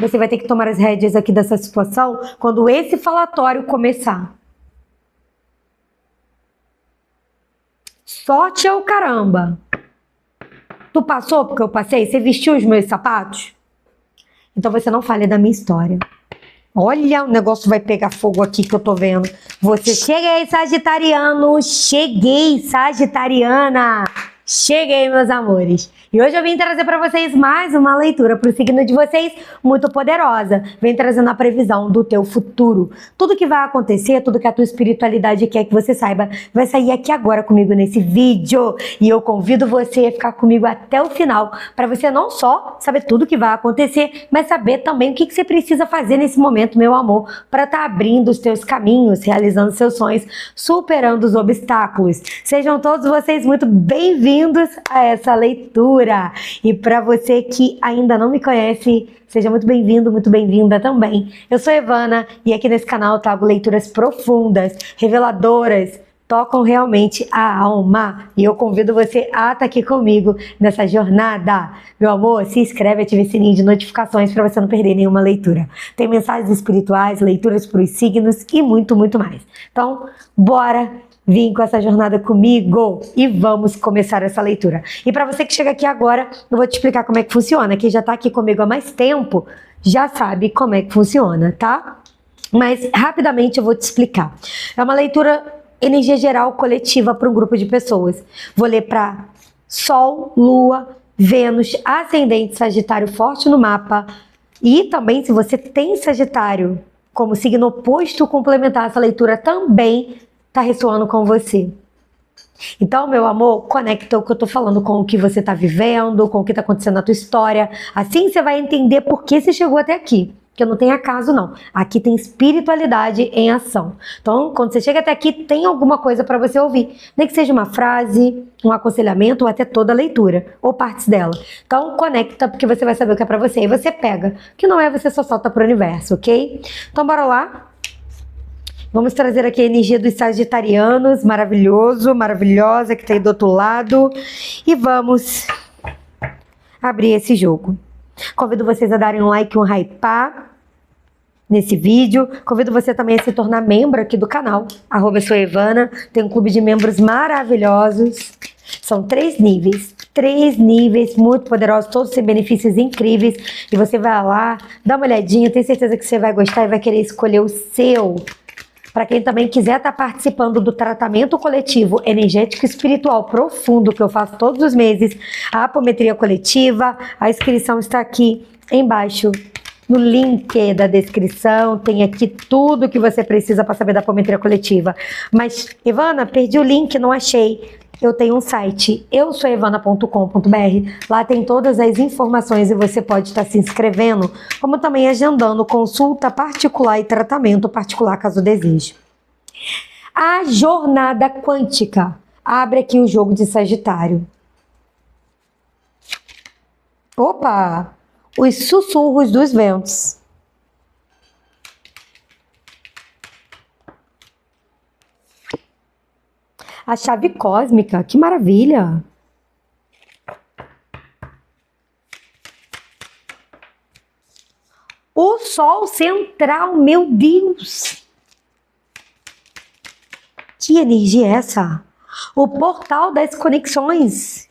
Você vai ter que tomar as rédeas aqui dessa situação quando esse falatório começar. Sorte é o caramba. Tu passou porque eu passei? Você vestiu os meus sapatos? Então você não fale da minha história. Olha, o negócio vai pegar fogo aqui que eu tô vendo. Você, cheguei, sagitariano, cheguei, sagitariana. Cheguei, meus amores. E hoje eu vim trazer para vocês mais uma leitura para o signo de vocês, muito poderosa. Vem trazendo a previsão do teu futuro. Tudo que vai acontecer, tudo que a tua espiritualidade quer que você saiba, vai sair aqui agora comigo nesse vídeo. E eu convido você a ficar comigo até o final, para você não só saber tudo que vai acontecer, mas saber também o que você precisa fazer nesse momento, meu amor, para estar abrindo os teus caminhos, realizando seus sonhos, superando os obstáculos. Sejam todos vocês muito bem-vindos a essa leitura. E para você que ainda não me conhece, seja muito bem-vindo, muito bem-vinda também. Eu sou Evana e aqui nesse canal eu trago leituras profundas, reveladoras, tocam realmente a alma. E eu convido você a estar aqui comigo nessa jornada. Meu amor, se inscreve, ative o sininho de notificações para você não perder nenhuma leitura. Tem mensagens espirituais, leituras para os signos e muito, muito mais. Então, bora vir com essa jornada comigo e vamos começar essa leitura. E para você que chega aqui agora, eu vou te explicar como é que funciona. Quem já está aqui comigo há mais tempo já sabe como é que funciona, tá? Mas rapidamente eu vou te explicar. É uma leitura energia geral coletiva para um grupo de pessoas. Vou ler para Sol, Lua, Vênus, ascendente Sagitário forte no mapa. E também, se você tem Sagitário como signo oposto complementar, essa leitura também tá ressoando com você. Então, meu amor, conecta o que eu tô falando com o que você tá vivendo, com o que tá acontecendo na tua história. Assim você vai entender por que você chegou até aqui. Que não tem acaso, não. Aqui tem espiritualidade em ação. Então, quando você chega até aqui, tem alguma coisa para você ouvir. Nem que seja uma frase, um aconselhamento ou até toda a leitura, ou partes dela. Então, conecta, porque você vai saber o que é para você. E você pega. O que não é, você só solta pro universo, ok? Então, bora lá. Vamos trazer aqui a energia dos sagitarianos, maravilhoso, maravilhosa, que está aí do outro lado. E vamos abrir esse jogo. Convido vocês a darem um like, um hypar nesse vídeo. Convido você também a se tornar membro aqui do canal, @souevana. Tem um clube de membros maravilhosos. São 3 níveis muito poderosos, todos têm benefícios incríveis. E você vai lá, dá uma olhadinha, tenho certeza que você vai gostar e vai querer escolher o seu. Para quem também quiser estar participando do tratamento coletivo energético e espiritual profundo que eu faço todos os meses, a apometria coletiva, a inscrição está aqui embaixo no link da descrição, tem aqui tudo que você precisa para saber da apometria coletiva. Mas, Evana, perdi o link, não achei. Eu tenho um site, eusouevana.com.br, lá tem todas as informações e você pode estar se inscrevendo, como também agendando consulta particular e tratamento particular, caso deseje. A jornada quântica abre aqui o jogo de Sagitário. Opa! Os sussurros dos ventos. A chave cósmica, que maravilha! O sol central, meu Deus! Que energia é essa? O portal das conexões.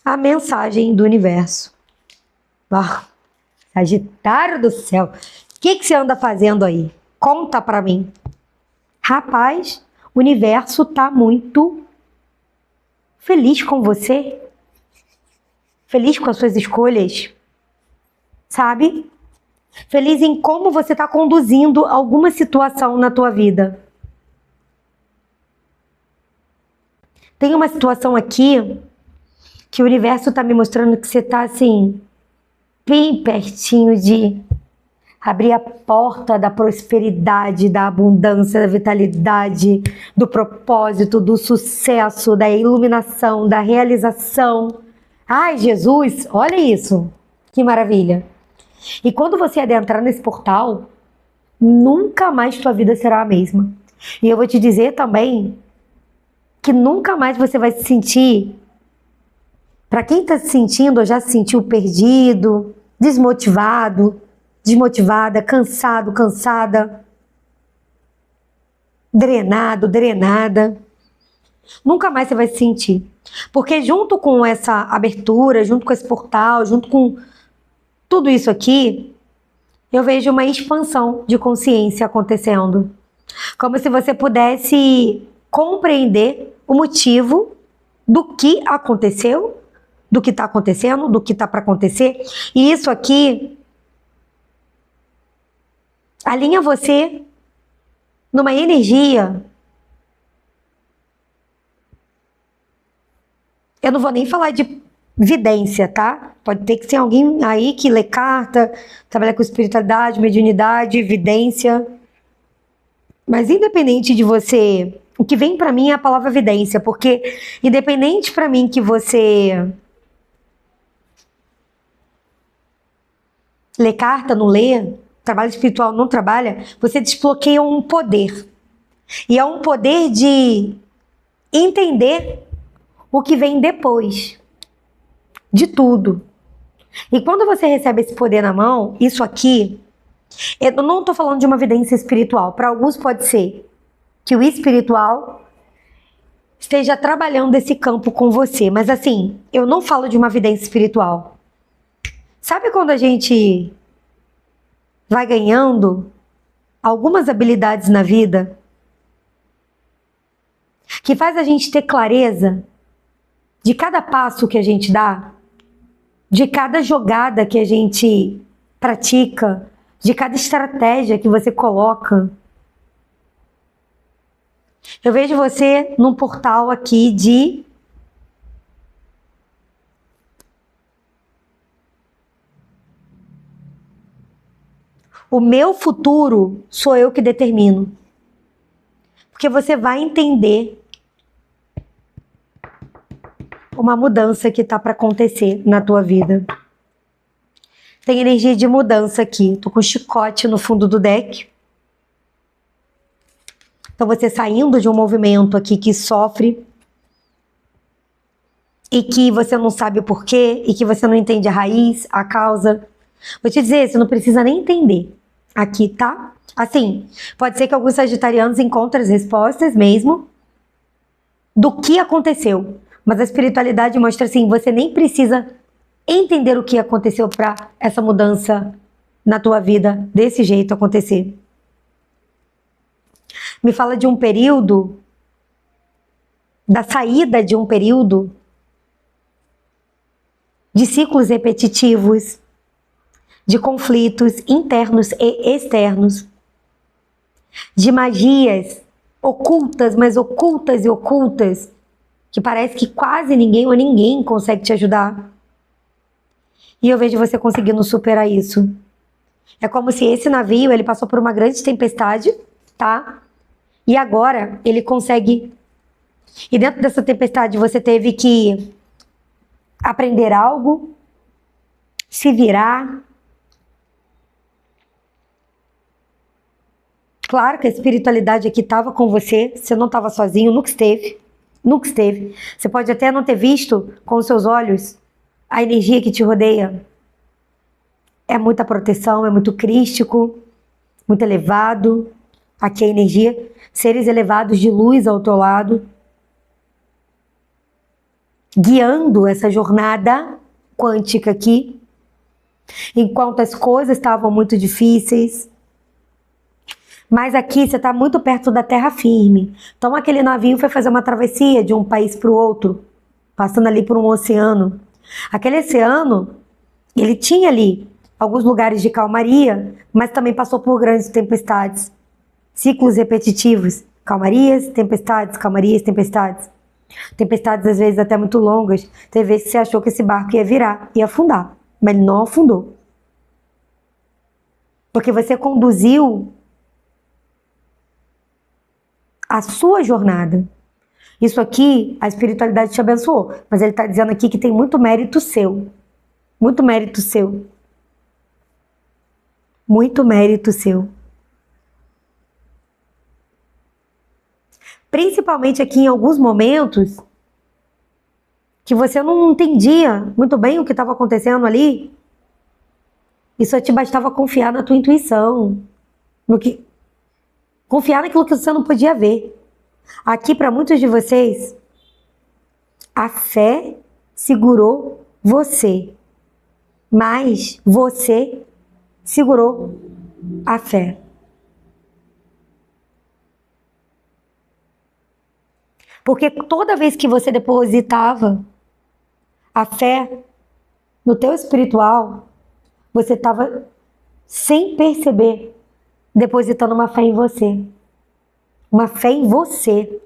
A mensagem do universo. Ah, Sagitário do céu! O que você anda fazendo aí? Conta pra mim. Rapaz, o universo tá muito feliz com você, feliz com as suas escolhas, sabe? Feliz em como você tá conduzindo alguma situação na tua vida. Tem uma situação aqui que o universo tá me mostrando que você tá assim, bem pertinho de abrir a porta da prosperidade, da abundância, da vitalidade, do propósito, do sucesso, da iluminação, da realização. Ai, Jesus, olha isso. Que maravilha. E quando você adentrar nesse portal, nunca mais tua vida será a mesma. E eu vou te dizer também que nunca mais você vai se sentir Para quem está se sentindo ou já se sentiu perdido, desmotivado, desmotivada, cansado, cansada, drenado, drenada, nunca mais você vai se sentir. Porque junto com essa abertura, junto com esse portal, junto com tudo isso aqui, eu vejo uma expansão de consciência acontecendo. Como se você pudesse compreender o motivo do que aconteceu, do que está acontecendo, do que está para acontecer. E isso aqui alinha você numa energia. Eu não vou nem falar de vidência, tá? Pode ter que ser alguém aí que lê carta, trabalha com espiritualidade, mediunidade, vidência. Mas independente de você, o que vem pra mim é a palavra vidência, porque independente pra mim que você lê carta, não lê, trabalho espiritual, não trabalha, você desbloqueia um poder. E é um poder de entender o que vem depois de tudo. E quando você recebe esse poder na mão, isso aqui, eu não estou falando de uma vidência espiritual. Para alguns pode ser que o espiritual esteja trabalhando esse campo com você. Mas assim, eu não falo de uma vidência espiritual. Sabe quando a gente vai ganhando algumas habilidades na vida que faz a gente ter clareza de cada passo que a gente dá, de cada jogada que a gente pratica, de cada estratégia que você coloca? Eu vejo você num portal aqui de o meu futuro sou eu que determino. Porque você vai entender uma mudança que tá para acontecer na tua vida. Tem energia de mudança aqui. Tô com um chicote no fundo do deck. Então você saindo de um movimento aqui que sofre e que você não sabe o porquê e que você não entende a raiz, a causa. Vou te dizer, você não precisa nem entender aqui, tá? Assim, pode ser que alguns sagitarianos encontrem as respostas mesmo do que aconteceu. Mas a espiritualidade mostra assim, você nem precisa entender o que aconteceu para essa mudança na tua vida desse jeito acontecer. Me fala de um período, da saída de um período de ciclos repetitivos, de conflitos internos e externos, de magias ocultas, mas ocultas e ocultas, que parece que quase ninguém ou ninguém consegue te ajudar. E eu vejo você conseguindo superar isso. É como se esse navio, ele passou por uma grande tempestade, tá? E agora ele consegue... E dentro dessa tempestade você teve que aprender algo, se virar. Claro que a espiritualidade aqui estava com você, você não estava sozinho, nunca esteve. Nunca esteve. Você pode até não ter visto com os seus olhos a energia que te rodeia. É muita proteção, é muito crístico, muito elevado. Aqui a energia, seres elevados de luz ao teu lado, guiando essa jornada quântica aqui, enquanto as coisas estavam muito difíceis. Mas aqui você está muito perto da terra firme. Então aquele navio foi fazer uma travessia de um país para o outro, passando ali por um oceano. Aquele oceano, ele tinha ali alguns lugares de calmaria, mas também passou por grandes tempestades. Ciclos repetitivos. Calmarias, tempestades, calmarias, tempestades. Tempestades às vezes até muito longas. Teve vezes que você achou que esse barco ia virar, ia afundar. Mas ele não afundou. Porque você conduziu a sua jornada. Isso aqui, a espiritualidade te abençoou. Mas ele está dizendo aqui que tem muito mérito seu. Muito mérito seu. Muito mérito seu. Principalmente aqui em alguns momentos, que você não entendia muito bem o que estava acontecendo ali, e só te bastava confiar na tua intuição, confiar naquilo que você não podia ver. Aqui, para muitos de vocês, a fé segurou você, mas você segurou a fé. Porque toda vez que você depositava a fé no teu espiritual, você estava, sem perceber, depositando uma fé em você. Uma fé em você.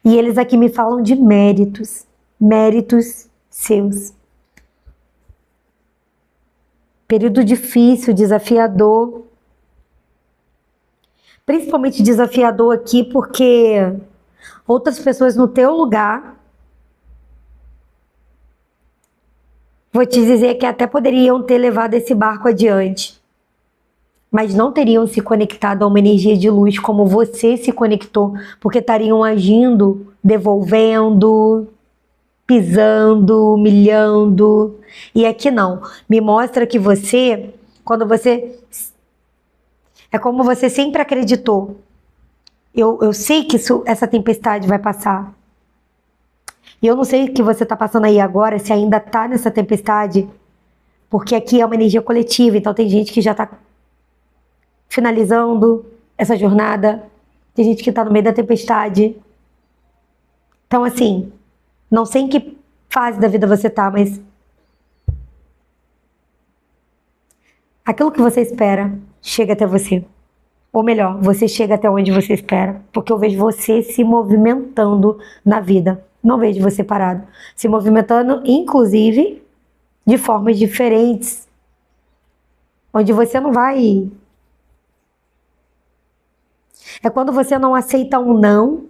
E eles aqui me falam de méritos. Méritos seus. Período difícil, desafiador. Principalmente desafiador aqui porque outras pessoas no teu lugar, vou te dizer que até poderiam ter levado esse barco adiante, mas não teriam se conectado a uma energia de luz como você se conectou, porque estariam agindo, devolvendo, pisando, humilhando. E aqui não. Me mostra que você, quando você... É como você sempre acreditou. Eu sei que essa tempestade vai passar. E eu não sei o que você está passando aí agora, se ainda está nessa tempestade, porque aqui é uma energia coletiva, então tem gente que já está finalizando essa jornada, tem gente que está no meio da tempestade. Então, assim, não sei em que fase da vida você está, mas aquilo que você espera chega até você. Ou melhor, você chega até onde você espera, porque eu vejo você se movimentando na vida. Não vejo você parado. Se movimentando, inclusive, de formas diferentes. Onde você não vai... É quando você não aceita um não,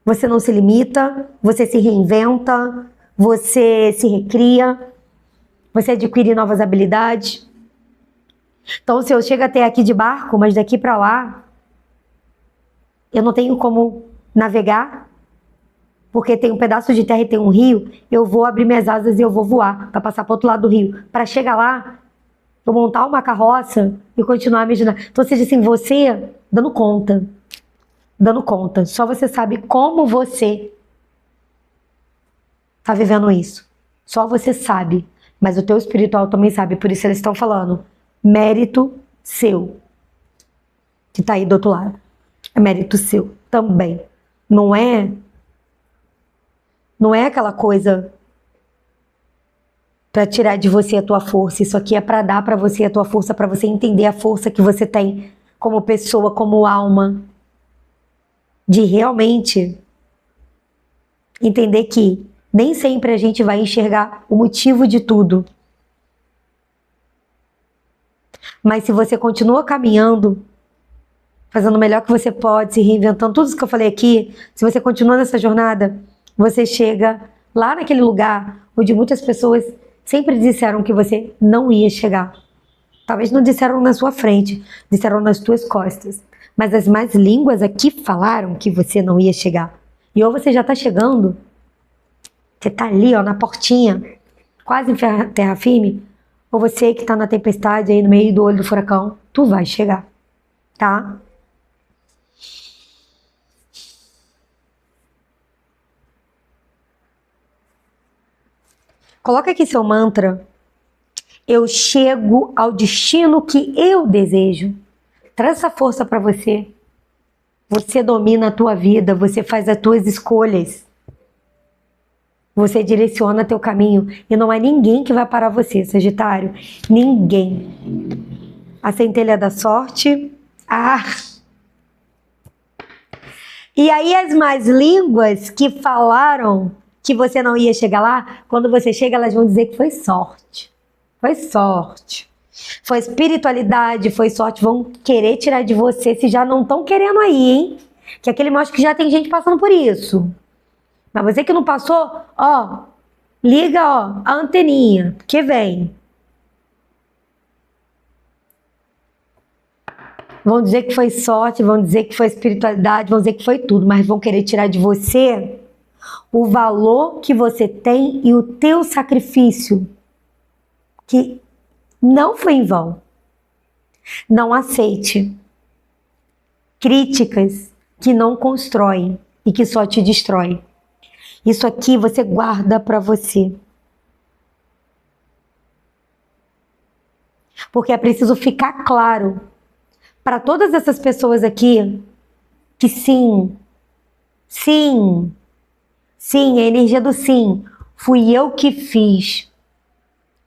você não se limita, você se reinventa, você se recria, você adquire novas habilidades. Então, se eu chego até aqui de barco, mas daqui para lá, eu não tenho como navegar, porque tem um pedaço de terra e tem um rio, eu vou abrir minhas asas e eu vou voar para passar para outro lado do rio. Para chegar lá, vou montar uma carroça e continuar a me ajudar. Então, seja assim, você dando conta. Só você sabe como você tá vivendo isso. Só você sabe, mas o teu espiritual também sabe, por isso eles estão falando. Mérito seu, que tá aí do outro lado. É mérito seu também. Não é aquela coisa para tirar de você a tua força. Isso aqui é para dar para você a tua força, para você entender a força que você tem como pessoa, como alma. De realmente entender que nem sempre a gente vai enxergar o motivo de tudo. Mas se você continua caminhando, fazendo o melhor que você pode, se reinventando, tudo isso que eu falei aqui, se você continua nessa jornada, você chega lá naquele lugar onde muitas pessoas sempre disseram que você não ia chegar. Talvez não disseram na sua frente, disseram nas tuas costas. Mas as más línguas aqui falaram que você não ia chegar. E ou você já está chegando, você está ali ó, na portinha, quase em terra firme, ou você que está na tempestade aí no meio do olho do furacão, tu vai chegar, tá? Coloca aqui seu mantra. Eu chego ao destino que eu desejo. Traz essa força para você. Você domina a tua vida, você faz as tuas escolhas. Você direciona teu caminho e não há ninguém que vai parar você, Sagitário. Ninguém. A centelha da sorte. E aí as más línguas que falaram que você não ia chegar lá, quando você chega elas vão dizer que foi sorte. Foi sorte. Foi espiritualidade, foi sorte. Vão querer tirar de você se já não estão querendo aí, hein? Que aquele mostra que já tem gente passando por isso. Mas você que não passou, ó, liga, ó, a anteninha, que vem. Vão dizer que foi sorte, vão dizer que foi espiritualidade, vão dizer que foi tudo, mas vão querer tirar de você o valor que você tem e o teu sacrifício, que não foi em vão. Não aceite críticas que não constroem e que só te destroem. Isso aqui você guarda para você. Porque é preciso ficar claro para todas essas pessoas aqui que sim, a energia do sim, fui eu que fiz.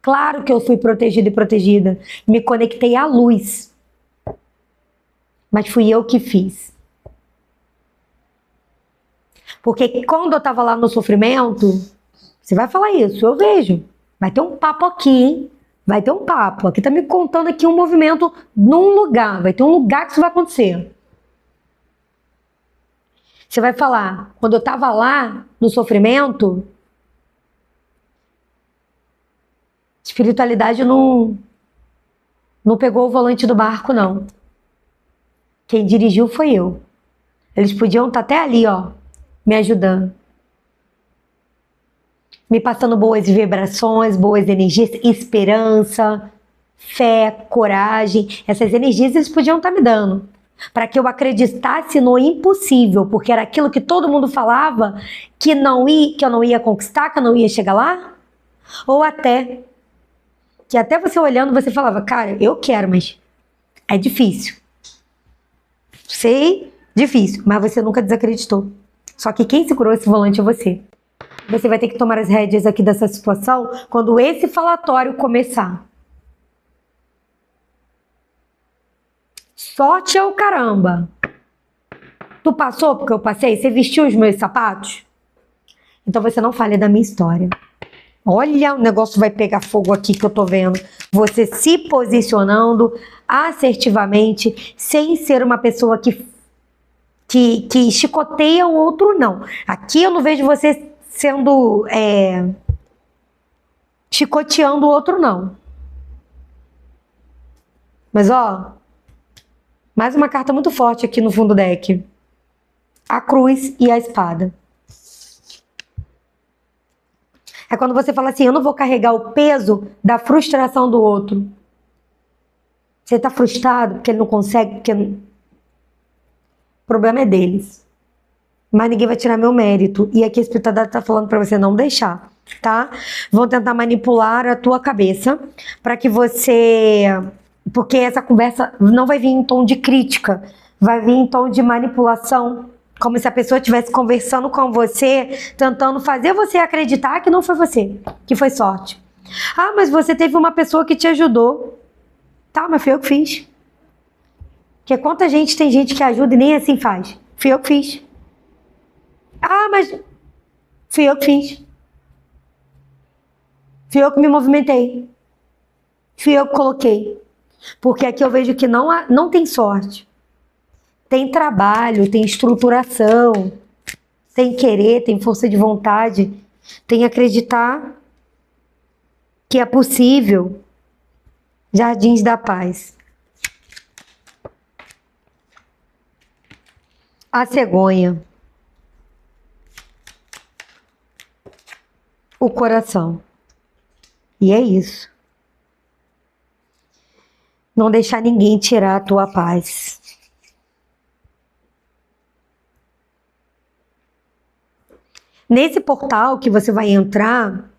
Claro que eu fui protegida e protegida, me conectei à luz, mas fui eu que fiz. Porque quando eu estava lá no sofrimento, você vai falar isso, eu vejo, vai ter um papo aqui, hein? Vai ter um papo, aqui tá me contando aqui um movimento num lugar, vai ter um lugar que isso vai acontecer. Você vai falar, quando eu estava lá no sofrimento, espiritualidade não pegou o volante do barco, não. Quem dirigiu foi eu. Eles podiam estar até ali, ó, me ajudando. Me passando boas vibrações, boas energias, esperança, fé, coragem. Essas energias eles podiam estar me dando. Para que eu acreditasse no impossível, porque era aquilo que todo mundo falava que eu não ia conquistar, que eu não ia chegar lá. Ou até que até você olhando, você falava, cara, eu quero, mas é difícil. Sei, difícil, mas você nunca desacreditou. Só que quem segurou esse volante é você. Você vai ter que tomar as rédeas aqui dessa situação quando esse falatório começar. Sorte é o caramba. Tu passou porque eu passei? Você vestiu os meus sapatos? Então você não fale da minha história. Olha, o negócio vai pegar fogo aqui que eu tô vendo. Você se posicionando assertivamente, sem ser uma pessoa que chicoteia o outro, não. Aqui eu não vejo você sendo chicoteando o outro, não. Mas ó, mais uma carta muito forte aqui no fundo do deck. A cruz e a espada. É quando você fala assim, eu não vou carregar o peso da frustração do outro. Você tá frustrado porque ele não consegue, porque... O problema é deles. Mas ninguém vai tirar meu mérito. E aqui a espiritualidade tá falando pra você não deixar, tá? Vão tentar manipular a tua cabeça para que você... Porque essa conversa não vai vir em tom de crítica, vai vir em tom de manipulação. Como se a pessoa estivesse conversando com você, tentando fazer você acreditar que não foi você, que foi sorte. Ah, mas você teve uma pessoa que te ajudou. Tá, mas fui eu que fiz. Porque quanta gente tem gente que ajuda e nem assim faz. Fui eu que fiz. Ah, mas fui eu que fiz. Fui eu que me movimentei. Fui eu que coloquei. Porque aqui eu vejo que não tem sorte. Tem trabalho, tem estruturação, tem querer, tem força de vontade, tem acreditar que é possível. Jardins da Paz. A cegonha. O coração. E é isso. Não deixar ninguém tirar a tua paz. Nesse portal que você vai entrar,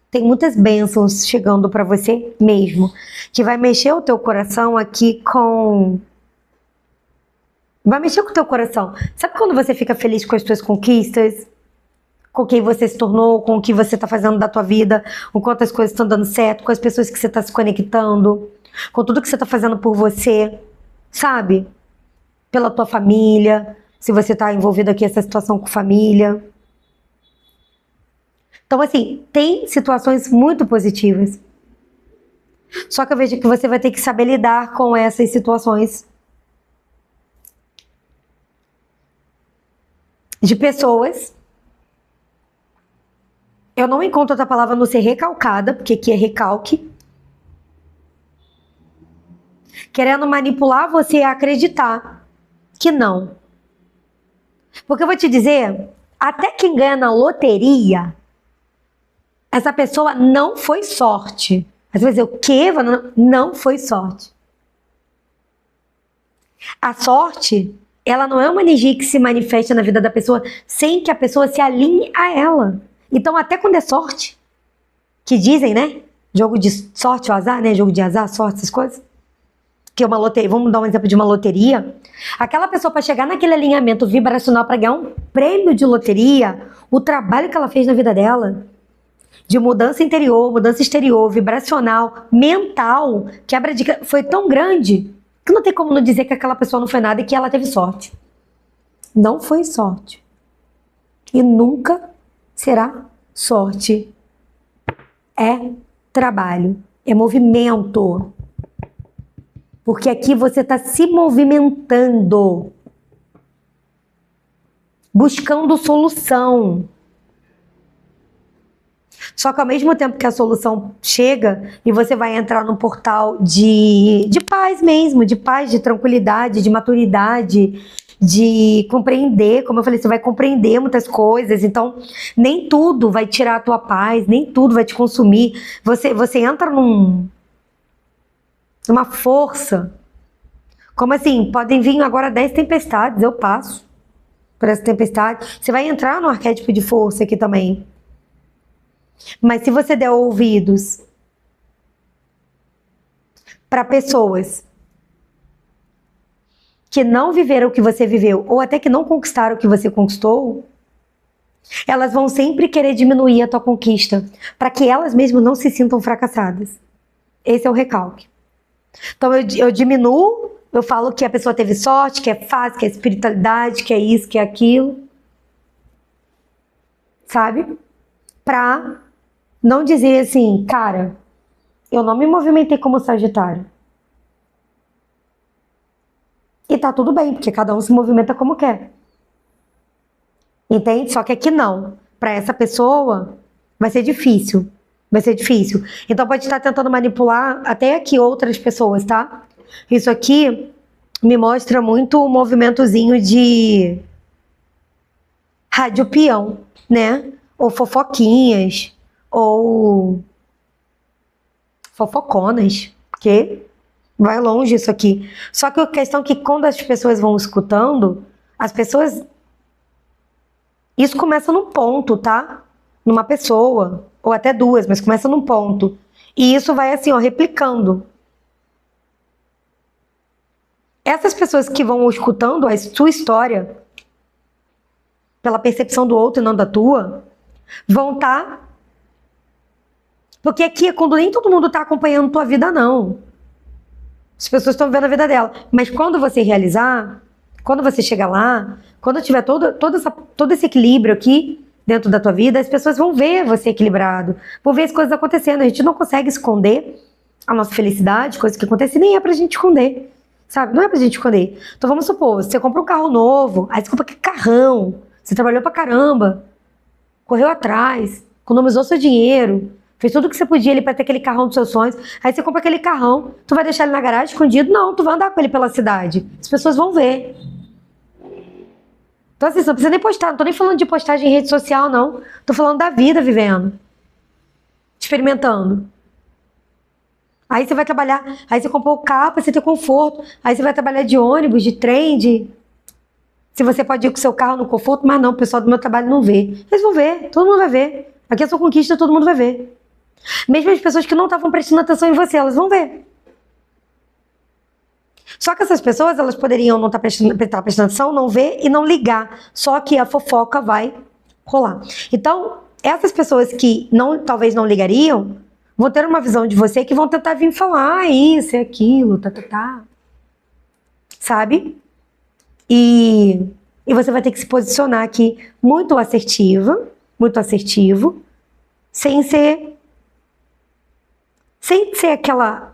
tem muitas bênçãos chegando para você mesmo, que vai mexer o teu coração aqui com... Vai mexer com o teu coração. Sabe quando você fica feliz com as tuas conquistas? Com quem você se tornou, com o que você está fazendo da tua vida, com quantas coisas estão dando certo, com as pessoas que você está se conectando, com tudo que você está fazendo por você, sabe? Pela tua família, se você está envolvido aqui nessa situação com família. Então, assim, tem situações muito positivas. Só que eu vejo que você vai ter que saber lidar com essas situações de pessoas. Eu não encontro outra palavra não ser recalcada, porque aqui é recalque. Querendo manipular você a acreditar que não. Porque eu vou te dizer, Até quem ganha na loteria, essa pessoa não foi sorte. Aí você vai dizer, o quê? Não foi sorte. A sorte, ela não é uma energia que se manifesta na vida da pessoa sem que a pessoa se alinhe a ela. Então, até quando é sorte, que dizem, né? Jogo de sorte ou azar, né? Jogo de azar, sorte, essas coisas. Que é uma loteria, vamos dar um exemplo de uma loteria. Aquela pessoa, para chegar naquele alinhamento vibracional para ganhar um prêmio de loteria, o trabalho que ela fez na vida dela, de mudança interior, mudança exterior, vibracional, mental, quebra de... foi tão grande que não tem como não dizer que aquela pessoa não foi nada e que ela teve sorte. Não foi sorte. E nunca será sorte. É trabalho, é movimento. Porque aqui você está se movimentando, buscando solução. Só que ao mesmo tempo que a solução chega e você vai entrar num portal de paz mesmo, de paz, de tranquilidade, de maturidade, de compreender, como eu falei, você vai compreender muitas coisas, então nem tudo vai tirar a tua paz, nem tudo vai te consumir. Você entra numa força, como assim, podem vir agora 10 tempestades, eu passo por essa tempestade. Você vai entrar no arquétipo de força aqui também. Mas se você der ouvidos para pessoas que não viveram o que você viveu, ou até que não conquistaram o que você conquistou, elas vão sempre querer diminuir a tua conquista, para que elas mesmas não se sintam fracassadas. Esse é o recalque. Então eu diminuo, eu falo que a pessoa teve sorte, que é fácil, que é espiritualidade, que é isso, que é aquilo. Sabe? Pra não dizer assim, cara, eu não me movimentei como Sagitário. E tá tudo bem, porque cada um se movimenta como quer. Entende? Só que aqui não. Pra essa pessoa, vai ser difícil. Vai ser difícil. Então pode estar tentando manipular até aqui outras pessoas, tá? Isso aqui me mostra muito o movimentozinho de rádio peão, né? Ou fofoquinhas, ou fofoconas, porque vai longe isso aqui. Só que a questão é que quando as pessoas vão escutando, as pessoas... Isso começa num ponto, tá? Numa pessoa, ou até duas, mas começa num ponto. E isso vai assim, ó, replicando. Essas pessoas que vão escutando a sua história, pela percepção do outro e não da tua, vão estar... Porque aqui é quando nem todo mundo está acompanhando tua vida, não. As pessoas estão vendo a vida dela. Mas quando você realizar, quando você chegar lá, quando tiver todo esse equilíbrio aqui dentro da tua vida, as pessoas vão ver você equilibrado, vão ver as coisas acontecendo. A gente não consegue esconder a nossa felicidade, coisas que acontecem, nem é pra gente esconder, sabe? Não é pra gente esconder. Então vamos supor, você compra um carro novo, aí você compra aquele carrão, você trabalhou pra caramba, correu atrás, economizou seu dinheiro, fez tudo o que você podia ali pra ter aquele carrão dos seus sonhos, aí você compra aquele carrão, tu vai deixar ele na garagem escondido? Não, tu vai andar com ele pela cidade, as pessoas vão ver. Então assim, você não precisa nem postar, não tô nem falando de postagem em rede social, não. Tô falando da vida vivendo, experimentando. Aí você vai trabalhar, aí você comprou o carro pra você ter conforto, aí você vai trabalhar de ônibus, de trem, se você pode ir com o seu carro no conforto, mas não, o pessoal do meu trabalho não vê. Eles vão ver, todo mundo vai ver. Aqui é a sua conquista, todo mundo vai ver. Mesmo as pessoas que não estavam prestando atenção em você, elas vão ver. Só que essas pessoas, elas poderiam não estar prestando atenção, não ver e não ligar. Só que a fofoca vai rolar. Então, essas pessoas que talvez não ligariam, vão ter uma visão de você que vão tentar vir falar, isso, é aquilo, tá. Sabe? E você vai ter que se posicionar aqui muito assertivo, sem ser aquela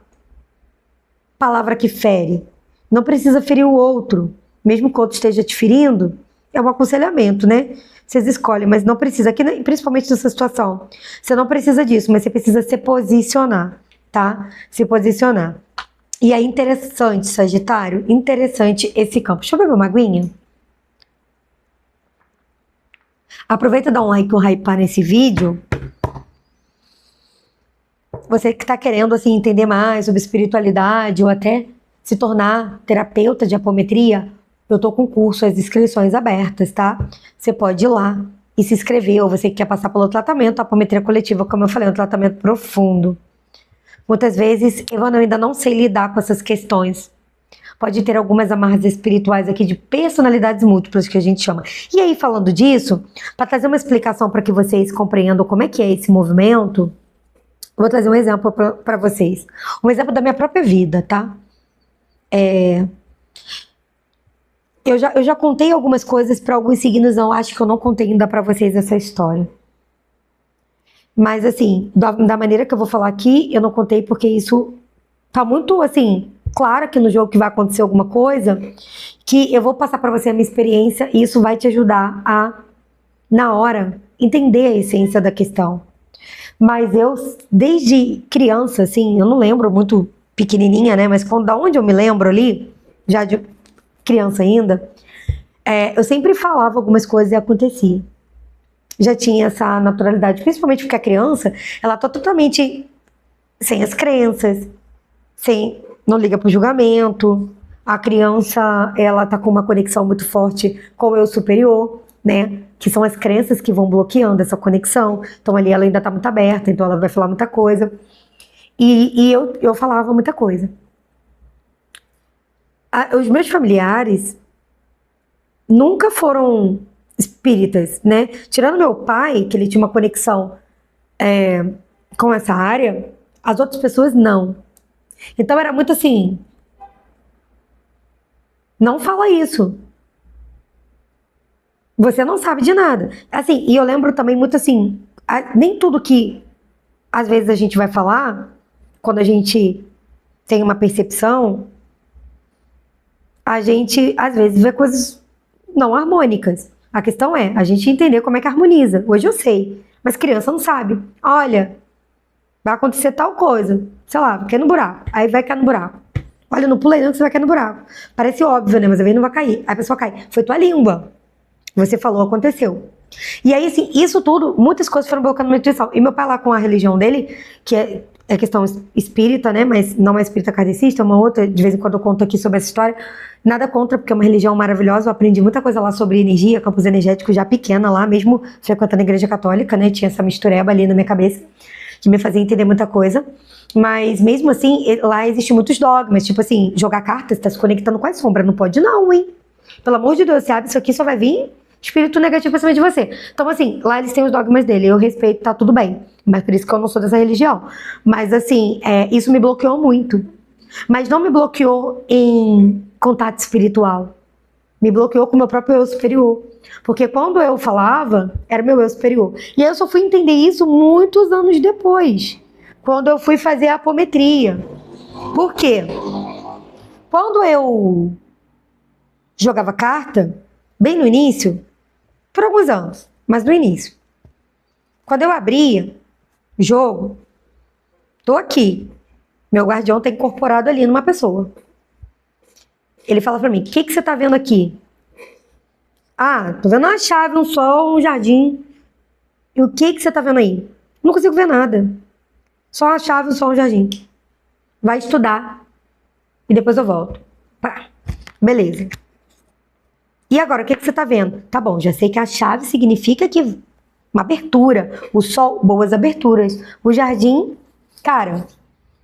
palavra que fere. Não precisa ferir o outro, mesmo que o outro esteja te ferindo, é um aconselhamento, né? Vocês escolhem, mas não precisa, aqui, principalmente nessa situação, você não precisa disso, mas você precisa se posicionar, tá? Se posicionar. E é interessante, Sagitário, interessante esse campo. Deixa eu beber uma aguinha. Aproveita e dá um like ou hypar nesse vídeo. Você que está querendo assim, entender mais sobre espiritualidade ou até se tornar terapeuta de apometria, eu tô com curso, as inscrições abertas, tá? Você pode ir lá e se inscrever, ou você que quer passar pelo tratamento, apometria coletiva, como eu falei, é um tratamento profundo. Muitas vezes eu ainda não sei lidar com essas questões. Pode ter algumas amarras espirituais aqui de personalidades múltiplas, que a gente chama. E aí, falando disso, para trazer uma explicação para que vocês compreendam como é que é esse movimento, vou trazer um exemplo para vocês. Um exemplo da minha própria vida, tá? Eu já contei algumas coisas para alguns signos, eu acho que eu não contei ainda para vocês essa história. Mas assim, da maneira que eu vou falar aqui, eu não contei porque isso tá muito assim, claro que no jogo que vai acontecer alguma coisa, que eu vou passar para você a minha experiência e isso vai te ajudar a, na hora, entender a essência da questão. Mas eu, desde criança, assim, eu não lembro muito pequenininha, né? Mas da onde eu me lembro ali, já de criança ainda, eu sempre falava algumas coisas e acontecia. Já tinha essa naturalidade, principalmente porque a criança, ela tá totalmente sem as crenças, não liga pro julgamento. A criança, ela tá com uma conexão muito forte com o eu superior, né? Que são as crenças que vão bloqueando essa conexão. Então ali ela ainda tá muito aberta, então ela vai falar muita coisa. E eu falava muita coisa. Os meus familiares nunca foram espíritas, né? Tirando meu pai, que ele tinha uma conexão com essa área, as outras pessoas não. Então era muito assim, não fala isso. Você não sabe de nada. Assim, e eu lembro também muito assim, nem tudo que às vezes a gente vai falar, quando a gente tem uma percepção, a gente às vezes vê coisas não harmônicas. A questão é a gente entender como é que harmoniza. Hoje eu sei, mas criança não sabe. Olha, vai acontecer tal coisa, sei lá, vai cair no buraco. Aí vai cair no buraco. Olha, não pula aí não que você vai cair no buraco. Parece óbvio, né? Mas às vezes não vai cair. Aí a pessoa cai. Foi tua língua. Você falou, aconteceu. E aí, assim, isso tudo, muitas coisas foram bloqueando na intuição. E meu pai lá com a religião dele, que é questão espírita, né? Mas não é espírita kardecista, é uma outra, de vez em quando eu conto aqui sobre essa história. Nada contra, porque é uma religião maravilhosa. Eu aprendi muita coisa lá sobre energia, campos energéticos já pequena lá, mesmo frequentando a igreja católica, né? Tinha essa mistureba ali na minha cabeça, que me fazia entender muita coisa. Mas mesmo assim, lá existem muitos dogmas, tipo assim, jogar cartas, tá se conectando com a sombra. Não pode não, hein? Pelo amor de Deus, você abre isso aqui, só vai vir espírito negativo pra cima de você. Então, assim, lá eles têm os dogmas dele, eu respeito, tá tudo bem. Mas por isso que eu não sou dessa religião. Mas, assim, isso me bloqueou muito. Mas não me bloqueou em contato espiritual. Me bloqueou com o meu próprio eu superior. Porque quando eu falava, era o meu eu superior. E aí eu só fui entender isso muitos anos depois. Quando eu fui fazer a apometria. Por quê? Quando eu jogava carta, bem no início, por alguns anos, mas no início. Quando eu abria o jogo, tô aqui. Meu guardião tá incorporado ali numa pessoa. Ele fala pra mim, o que você tá vendo aqui? Ah, tô vendo uma chave, um sol, um jardim. E o que você tá vendo aí? Não consigo ver nada. Só a chave, um sol, um jardim. Vai estudar. E depois eu volto. Pá. Beleza. E agora, o que você tá vendo? Tá bom, já sei que a chave significa que uma abertura. O sol, boas aberturas. O jardim, cara,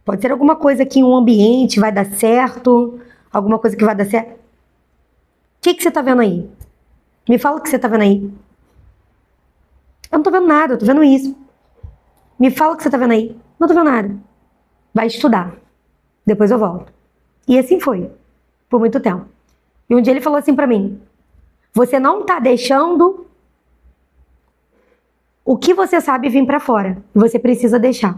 pode ser alguma coisa que em um ambiente vai dar certo. Alguma coisa que vai dar certo. O que você tá vendo aí? Me fala o que você tá vendo aí. Eu não tô vendo nada, eu tô vendo isso. Me fala o que você tá vendo aí. Não tô vendo nada. Vai estudar. Depois eu volto. E assim foi. Por muito tempo. E um dia ele falou assim pra mim, você não tá deixando o que você sabe vir pra fora. Você precisa deixar.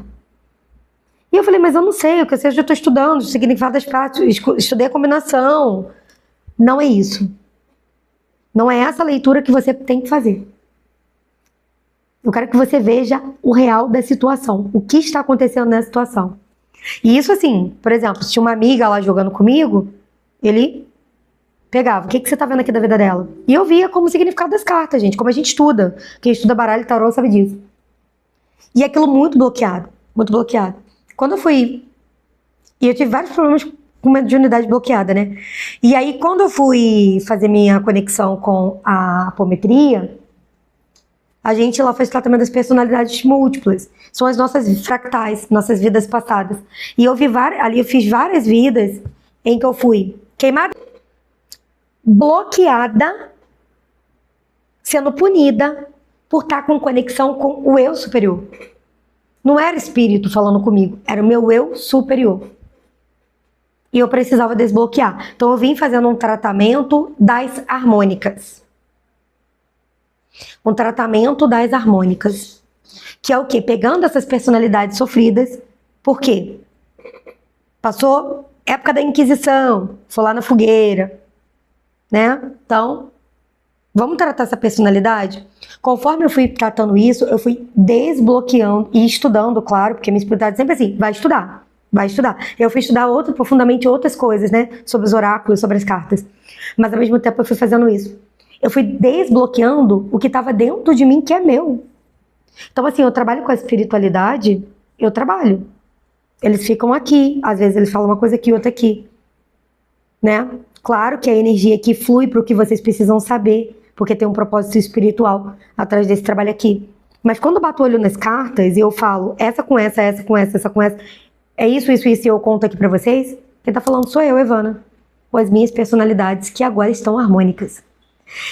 E eu falei, mas eu não sei, o que eu sei, eu já tô estudando, significado das práticas, estudei a combinação. Não é isso. Não é essa leitura que você tem que fazer. Eu quero que você veja o real da situação. O que está acontecendo nessa situação. E isso assim, por exemplo, se tinha uma amiga lá jogando comigo, ele Pegava, o que você tá vendo aqui da vida dela? E eu via como significado das cartas, gente, como a gente estuda. Quem estuda baralho e tarô sabe disso. E aquilo muito bloqueado, muito bloqueado. Quando eu fui... E eu tive vários problemas com mediunidade bloqueada, né? E aí, quando eu fui fazer minha conexão com a apometria, a gente lá faz tratamento das personalidades múltiplas. São as nossas fractais, nossas vidas passadas. E eu vi ali eu fiz várias vidas em que eu fui queimada, bloqueada, sendo punida por estar com conexão com o eu superior. Não era espírito falando comigo, era o meu eu superior. E eu precisava desbloquear. Então eu vim fazendo um tratamento das harmônicas. Um tratamento das harmônicas. Que é o quê? Pegando essas personalidades sofridas. Por quê? Passou época da Inquisição, foi lá na fogueira, né? Então, vamos tratar essa personalidade? Conforme eu fui tratando isso, eu fui desbloqueando e estudando, claro, porque minha espiritualidade sempre assim, vai estudar. Vai estudar. Eu fui estudar profundamente outras coisas, né? Sobre os oráculos, sobre as cartas. Mas ao mesmo tempo eu fui fazendo isso. Eu fui desbloqueando o que estava dentro de mim, que é meu. Então assim, eu trabalho com a espiritualidade, eu trabalho. Eles ficam aqui, às vezes eles falam uma coisa aqui, outra aqui. Né? Claro que a energia aqui flui para o que vocês precisam saber, porque tem um propósito espiritual atrás desse trabalho aqui. Mas quando eu bato o olho nas cartas e eu falo essa com essa, essa com essa, essa com essa, é isso, isso, isso, e eu conto aqui pra vocês, quem tá falando sou eu, Evana, com as minhas personalidades que agora estão harmônicas.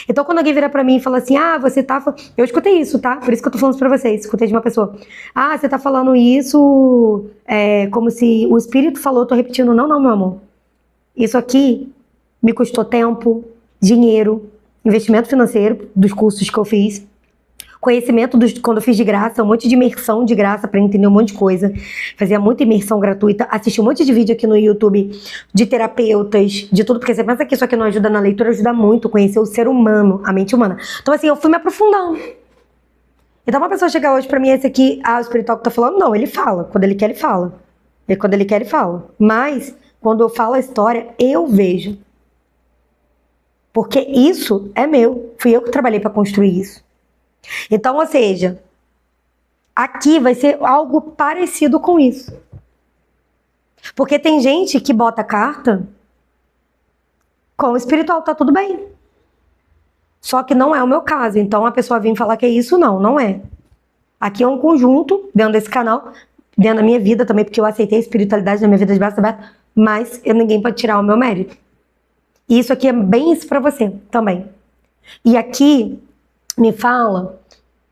Então quando alguém vira pra mim e fala assim, você tá... Eu escutei isso, tá? Por isso que eu tô falando isso pra vocês, escutei de uma pessoa. Você tá falando isso como se o espírito falou, eu tô repetindo. Não, meu amor. Isso aqui me custou tempo, dinheiro, investimento financeiro dos cursos que eu fiz, conhecimento quando eu fiz de graça, um monte de imersão de graça para entender um monte de coisa. Fazia muita imersão gratuita, assisti um monte de vídeo aqui no YouTube de terapeutas, de tudo, porque você pensa que isso aqui não ajuda na leitura, ajuda muito a conhecer o ser humano, a mente humana. Então assim, eu fui me aprofundando. Então uma pessoa chega hoje pra mim, esse aqui, o espiritual que tá falando, não, ele fala, quando ele quer ele fala. E quando ele quer ele fala. Mas, quando eu falo a história, eu vejo. Porque isso é meu, fui eu que trabalhei para construir isso. Então, ou seja, aqui vai ser algo parecido com isso. Porque tem gente que bota carta com o espiritual, tá tudo bem. Só que não é o meu caso. Então a pessoa vem falar que é isso, não é. Aqui é um conjunto, dentro desse canal, dentro da minha vida também, porque eu aceitei a espiritualidade na minha vida de braços abertos, mas ninguém pode tirar o meu mérito. E isso aqui é bem isso pra você também. E aqui me fala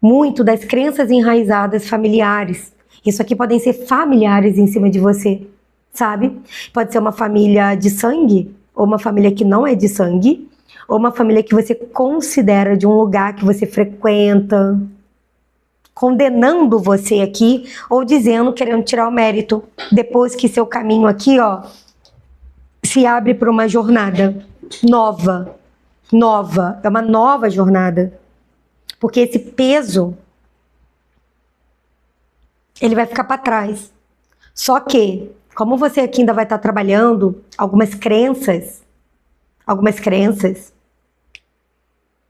muito das crenças enraizadas familiares. Isso aqui podem ser familiares em cima de você, sabe? Pode ser uma família de sangue, ou uma família que não é de sangue, ou uma família que você considera de um lugar que você frequenta, condenando você aqui, ou dizendo, querendo tirar o mérito, depois que seu caminho aqui, se abre para uma jornada nova, é uma nova jornada. Porque esse peso, ele vai ficar para trás. Só que, como você aqui ainda vai estar trabalhando algumas crenças,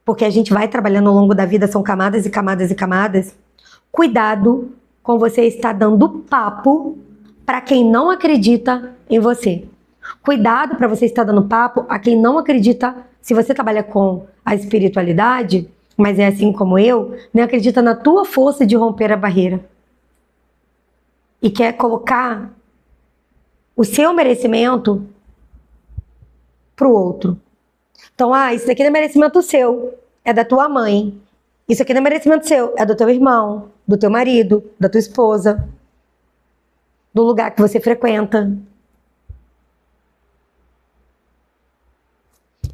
porque a gente vai trabalhando ao longo da vida, são camadas e camadas e camadas, cuidado com você estar dando papo para quem não acredita em você. Cuidado para você estar dando papo a quem não acredita, se você trabalha com a espiritualidade, mas é assim como eu, não acredita na tua força de romper a barreira. E quer colocar o seu merecimento pro outro. Então, isso daqui não é merecimento seu, é da tua mãe. Isso aqui não é merecimento seu, é do teu irmão, do teu marido, da tua esposa, do lugar que você frequenta.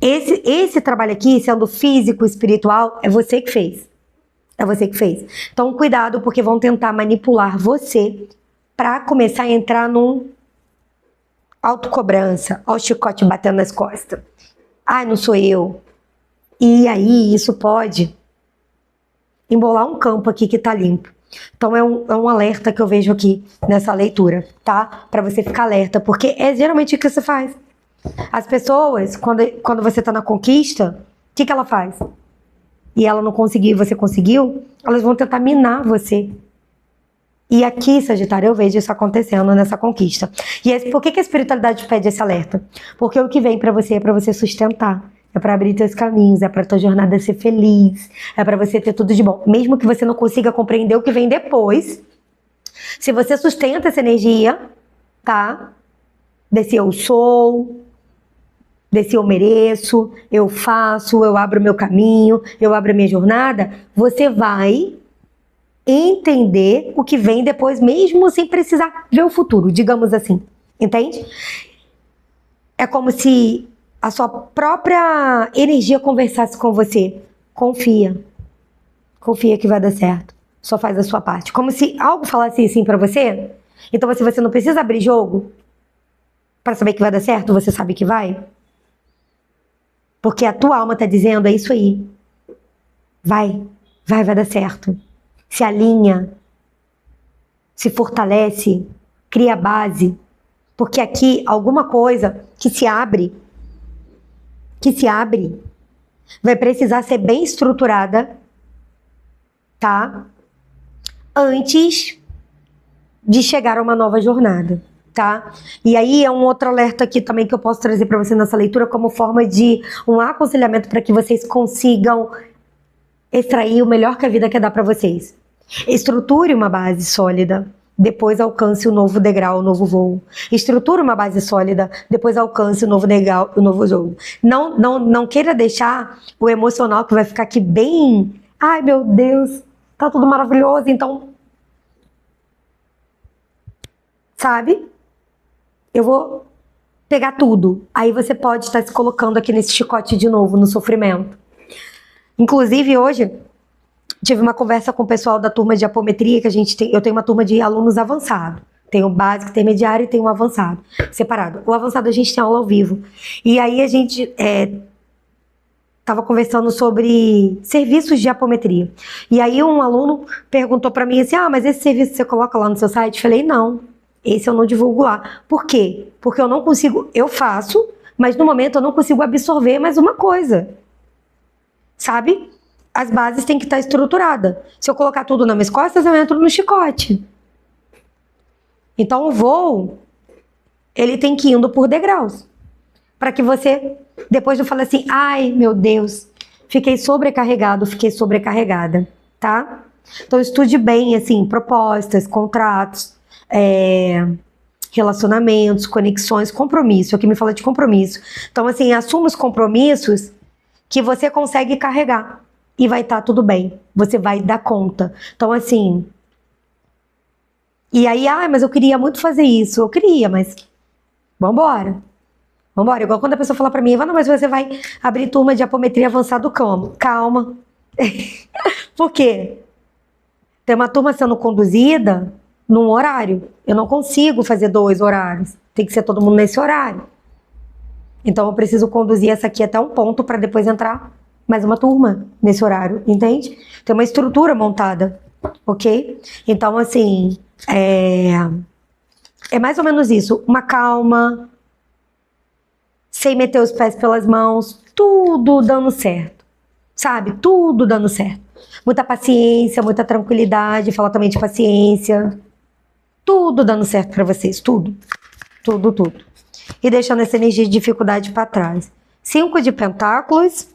Esse trabalho aqui, sendo físico, espiritual, é você que fez. É você que fez. Então, cuidado, porque vão tentar manipular você para começar a entrar num autocobrança. Olha o chicote batendo nas costas. Não sou eu. E aí, isso pode embolar um campo aqui que tá limpo. Então, é um alerta que eu vejo aqui nessa leitura, tá? Para você ficar alerta, porque é geralmente o que você faz. As pessoas, quando você tá na conquista, o que ela faz? E ela não conseguiu e você conseguiu, elas vão tentar minar você. E aqui, Sagitário, eu vejo isso acontecendo nessa conquista. E por que a espiritualidade pede esse alerta? Porque o que vem pra você é pra você sustentar. É pra abrir teus caminhos, é pra tua jornada ser feliz, é pra você ter tudo de bom. Mesmo que você não consiga compreender o que vem depois, se você sustenta essa energia, tá? Desse eu sou, desse eu mereço, eu faço, eu abro meu caminho, eu abro a minha jornada, você vai entender o que vem depois, mesmo sem precisar ver o futuro, digamos assim. Entende? É como se a sua própria energia conversasse com você. Confia. Confia que vai dar certo. Só faz a sua parte. Como se algo falasse assim pra você. Então, se você não precisa abrir jogo pra saber que vai dar certo, você sabe que vai. Porque a tua alma tá dizendo, é isso aí. Vai dar certo. Se alinha, se fortalece, cria base. Porque aqui, alguma coisa que se abre, vai precisar ser bem estruturada, tá? Antes de chegar a uma nova jornada, tá? E aí é um outro alerta aqui também que eu posso trazer para você nessa leitura como forma de um aconselhamento para que vocês consigam extrair o melhor que a vida quer dar para vocês. Estruture uma base sólida, depois alcance o novo degrau, o novo voo. Estruture uma base sólida, depois alcance o novo degrau, o novo voo. Não queira deixar o emocional que vai ficar aqui bem... Ai, meu Deus, tá tudo maravilhoso, então... Sabe? Eu vou pegar tudo. Aí você pode estar se colocando aqui nesse chicote de novo, no sofrimento. Inclusive, hoje... tive uma conversa com o pessoal da turma de apometria, que eu tenho uma turma de alunos avançado. Tem o básico, intermediário e tem o avançado, separado. O avançado a gente tem aula ao vivo. E aí a gente estava conversando sobre serviços de apometria. E aí um aluno perguntou para mim assim, mas esse serviço você coloca lá no seu site? Eu falei, não, esse eu não divulgo lá. Por quê? Porque eu não consigo, eu faço, mas no momento eu não consigo absorver mais uma coisa. Sabe? As bases têm que estar estruturadas. Se eu colocar tudo nas minhas costas, eu entro no chicote. Então o voo, ele tem que ir indo por degraus. Para que você, depois eu fale assim, ai meu Deus, fiquei sobrecarregado, fiquei sobrecarregada, tá? Então estude bem, assim, propostas, contratos, relacionamentos, conexões, compromisso. Aqui me fala de compromisso. Então assim, assuma os compromissos que você consegue carregar. E vai estar tudo bem. Você vai dar conta. Então, assim... E aí, mas eu queria muito fazer isso. Eu queria, mas... Vambora. Vambora. Igual quando a pessoa fala pra mim, não, mas você vai abrir turma de apometria avançado como? Calma. Por quê? Tem uma turma sendo conduzida num horário. Eu não consigo fazer 2 horários. Tem que ser todo mundo nesse horário. Então, eu preciso conduzir essa aqui até um ponto para depois entrar mais uma turma nesse horário, entende? Tem uma estrutura montada, ok? Então, assim, é mais ou menos isso. Uma calma, sem meter os pés pelas mãos, tudo dando certo, sabe? Tudo dando certo. Muita paciência, muita tranquilidade, fala também de paciência. Tudo dando certo pra vocês, tudo. Tudo, tudo. E deixando essa energia de dificuldade pra trás. 5 de pentáculos.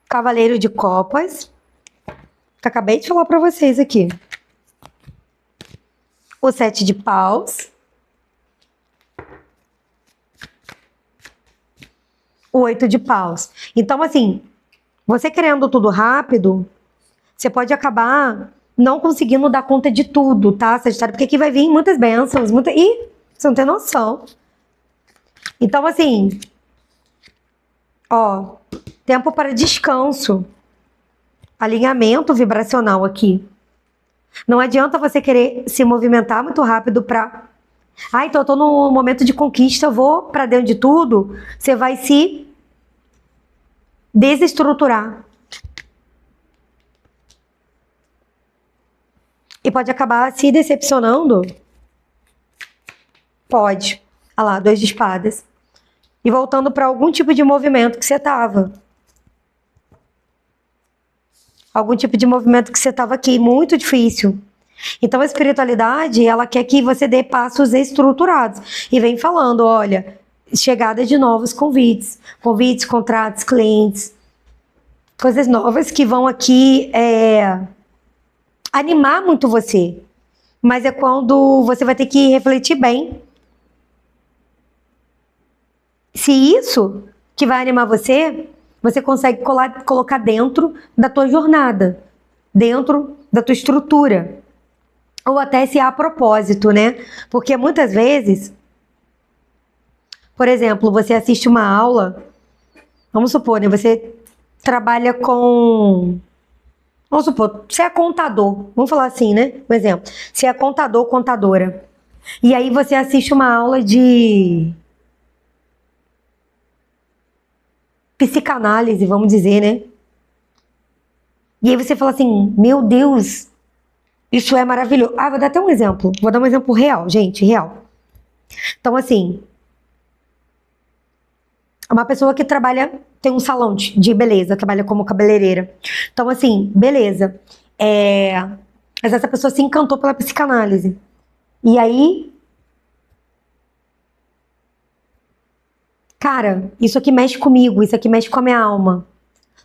Cavaleiro de copas, que acabei de falar para vocês aqui. O 7 de paus. O 8 de paus. Então, assim, você querendo tudo rápido, você pode acabar não conseguindo dar conta de tudo, tá, Sagitário? Porque aqui vai vir muitas bênçãos, Ih, você não tem noção. Então, assim, ó... tempo para descanso, alinhamento vibracional aqui. Não adianta você querer se movimentar muito rápido para... então eu tô no momento de conquista, eu vou para dentro de tudo. Você vai se desestruturar. E pode acabar se decepcionando Pode. Olha lá, 2 de espadas. E voltando para algum tipo de movimento que você tava. Algum tipo de movimento que você tava aqui, muito difícil. Então a espiritualidade, ela quer que você dê passos estruturados. E vem falando, olha, chegada de novos convites. Convites, contratos, clientes. Coisas novas que vão aqui animar muito você. Mas é quando você vai ter que refletir bem se isso que vai animar você, você consegue colocar dentro da tua jornada, dentro da tua estrutura. Ou até se há propósito, né? Porque muitas vezes, por exemplo, você assiste uma aula, vamos supor, né? Você trabalha com... Vamos supor, você é contador, vamos falar assim, né? Um exemplo, você é contador, contadora. E aí você assiste uma aula de psicanálise, vamos dizer, né? E aí você fala assim, meu Deus, isso é maravilhoso. Ah, vou dar até um exemplo. Vou dar um exemplo real, gente, real. Então, assim, uma pessoa que trabalha, tem um salão de beleza, trabalha como cabeleireira. Então, assim, beleza. Mas essa pessoa se encantou pela psicanálise. E aí, cara, isso aqui mexe comigo, isso aqui mexe com a minha alma.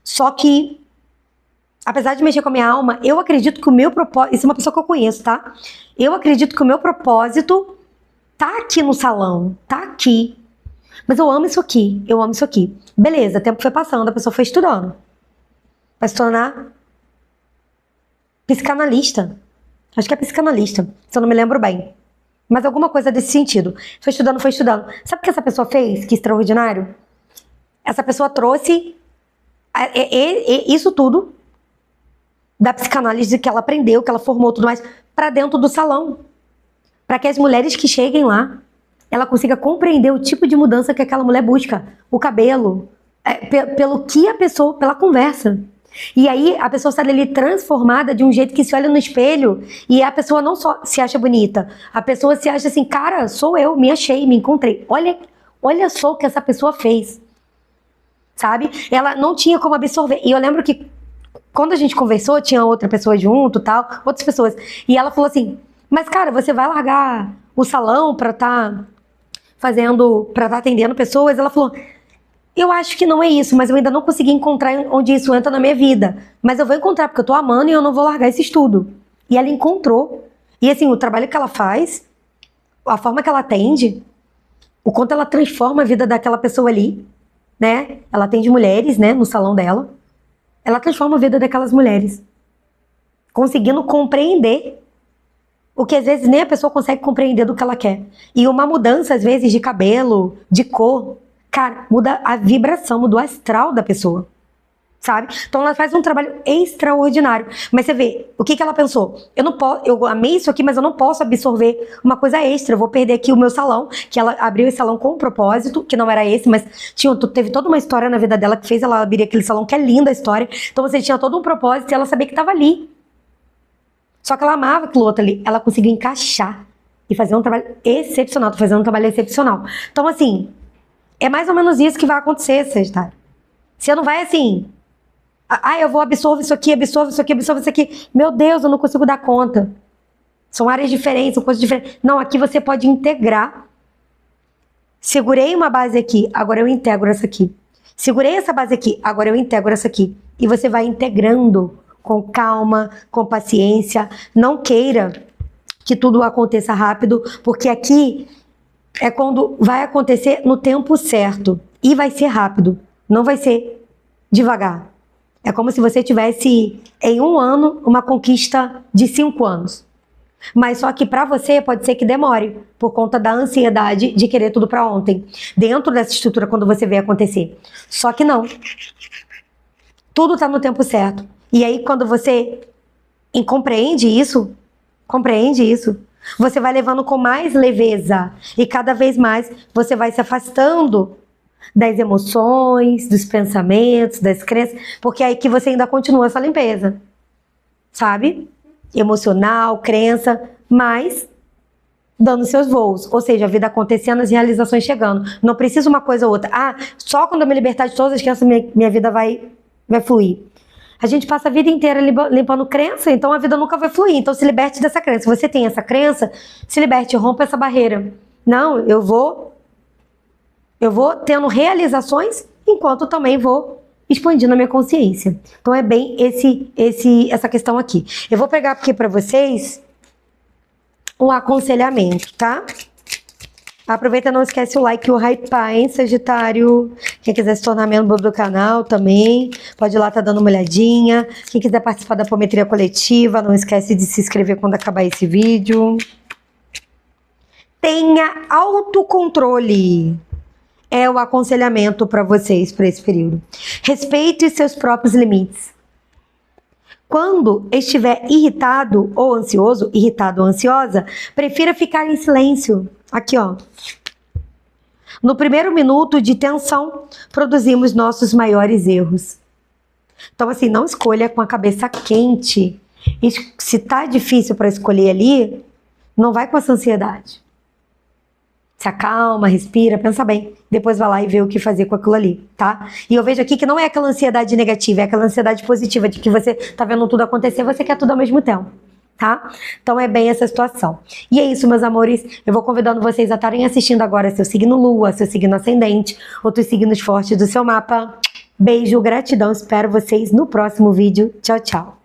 Só que, apesar de mexer com a minha alma, eu acredito que o meu propósito... Isso é uma pessoa que eu conheço, tá? Eu acredito que o meu propósito tá aqui no salão, tá aqui. Mas eu amo isso aqui, eu amo isso aqui. Beleza, o tempo foi passando, a pessoa foi estudando. Vai se tornar psicanalista. Acho que é psicanalista, se eu não me lembro bem. Mas alguma coisa desse sentido. Foi estudando, foi estudando. Sabe o que essa pessoa fez? Que extraordinário? Essa pessoa trouxe isso tudo da psicanálise que ela aprendeu, que ela formou, tudo mais, para dentro do salão. Para que as mulheres que cheguem lá, ela consiga compreender o tipo de mudança que aquela mulher busca. O cabelo, pelo que a pessoa, pela conversa. E aí a pessoa sai dali transformada de um jeito que se olha no espelho e a pessoa não só se acha bonita, a pessoa se acha assim, cara, sou eu, me achei, me encontrei. Olha só o que essa pessoa fez. Sabe? Ela não tinha como absorver. E eu lembro que quando a gente conversou, tinha outra pessoa junto, tal, outras pessoas. E ela falou assim, mas cara, você vai largar o salão pra tá atendendo pessoas? Ela falou, eu acho que não é isso, mas eu ainda não consegui encontrar onde isso entra na minha vida. Mas eu vou encontrar, porque eu tô amando e eu não vou largar esse estudo. E ela encontrou. E assim, o trabalho que ela faz, a forma que ela atende, o quanto ela transforma a vida daquela pessoa ali, né? Ela atende mulheres, né, no salão dela. Ela transforma a vida daquelas mulheres. Conseguindo compreender o que às vezes nem a pessoa consegue compreender do que ela quer. E uma mudança, às vezes, de cabelo, de cor, cara, muda a vibração, muda o astral da pessoa, sabe? Então ela faz um trabalho extraordinário. Mas você vê, o que ela pensou? Eu amei isso aqui, mas eu não posso absorver uma coisa extra. Eu vou perder aqui o meu salão, que ela abriu esse salão com um propósito, que não era esse, mas teve toda uma história na vida dela que fez ela abrir aquele salão, que é linda a história. Então você tinha todo um propósito e ela sabia que estava ali. Só que ela amava aquilo outro ali. Ela conseguiu encaixar e fazer um trabalho excepcional. Tô fazendo um trabalho excepcional. Então, assim, é mais ou menos isso que vai acontecer, Sagitário. Você não vai assim, eu vou absorver isso aqui, absorve isso aqui, absorve isso aqui. Meu Deus, eu não consigo dar conta. São áreas diferentes, são coisas diferentes. Não, aqui você pode integrar. Segurei uma base aqui, agora eu integro essa aqui. Segurei essa base aqui, agora eu integro essa aqui. E você vai integrando com calma, com paciência. Não queira que tudo aconteça rápido, porque aqui é quando vai acontecer no tempo certo. E vai ser rápido, não vai ser devagar. É como se você tivesse, em um ano, uma conquista de 5 anos. Mas só que para você pode ser que demore, por conta da ansiedade de querer tudo para ontem. Dentro dessa estrutura, quando você vê acontecer. Só que não. Tudo está no tempo certo. E aí, quando você compreende isso, você vai levando com mais leveza. E cada vez mais você vai se afastando das emoções, dos pensamentos, das crenças, porque é aí que você ainda continua essa limpeza, sabe? Emocional, crença, mas dando seus voos. Ou seja, a vida acontecendo, as realizações chegando. Não precisa uma coisa ou outra. Ah, só quando eu me libertar de todas as crenças, minha vida vai fluir. A gente passa a vida inteira limpando crença, então a vida nunca vai fluir. Então se liberte dessa crença. Se você tem essa crença, se liberte, rompa essa barreira. Não, eu vou tendo realizações, enquanto também vou expandindo a minha consciência. Então é bem essa questão aqui. Eu vou pegar aqui para vocês um aconselhamento, tá? Aproveita, não esquece o like e o hype, hein, Sagitário. Quem quiser se tornar membro do canal também, pode ir lá, tá dando uma olhadinha. Quem quiser participar da apometria coletiva, não esquece de se inscrever quando acabar esse vídeo. Tenha autocontrole. É o aconselhamento para vocês para esse período. Respeite seus próprios limites. Quando estiver irritado ou ansioso, irritado ou ansiosa, prefira ficar em silêncio. Aqui, ó. No primeiro minuto de tensão, produzimos nossos maiores erros. Então, assim, não escolha com a cabeça quente. E se tá difícil para escolher ali, não vai com essa ansiedade. Se acalma, respira, pensa bem. Depois vai lá e vê o que fazer com aquilo ali, tá? E eu vejo aqui que não é aquela ansiedade negativa, é aquela ansiedade positiva, de que você tá vendo tudo acontecer, você quer tudo ao mesmo tempo, tá? Então é bem essa situação. E é isso, meus amores. Eu vou convidando vocês a estarem assistindo agora seu signo lua, seu signo ascendente, outros signos fortes do seu mapa. Beijo, gratidão. Espero vocês no próximo vídeo. Tchau, tchau.